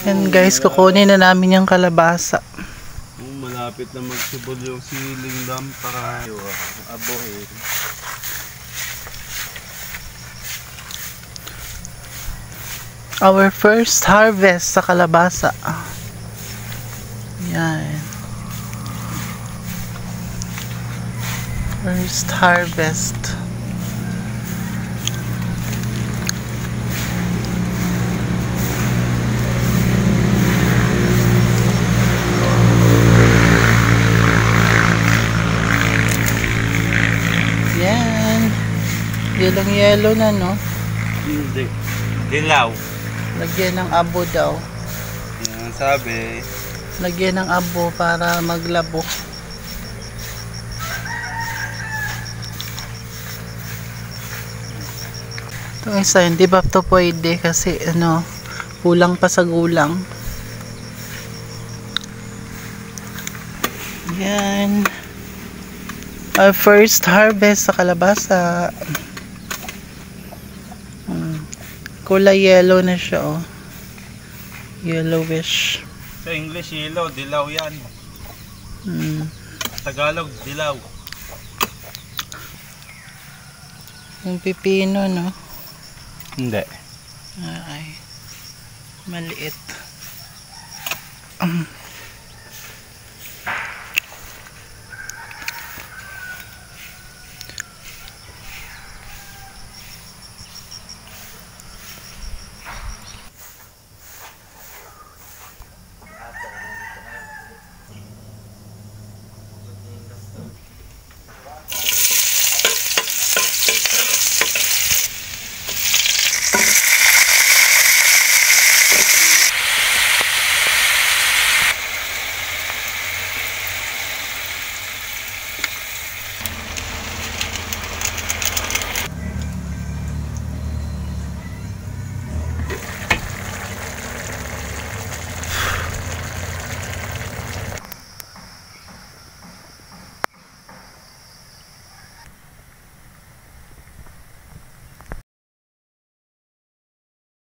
And guys, kukunin na namin yung kalabasa. Malapit na magsubol yung siling dam para aboy. Our first harvest sa kalabasa. Yan. First harvest. Yan. Yellow na, no? Hindi. Dilaw. Lagyan ng abo daw. Yan sabi. Lagyan ng abo para maglabo. Itong isa, hindi ba ito pwede kasi ano, kulang pa sa gulang. Yan. Our first harvest sa kalabasa. Kulay yellow na siya, oh. Yellowish. Sa English, yellow. Dilaw yan. Tagalog, dilaw. Yung pipino, no? Hindi. Ay, maliit.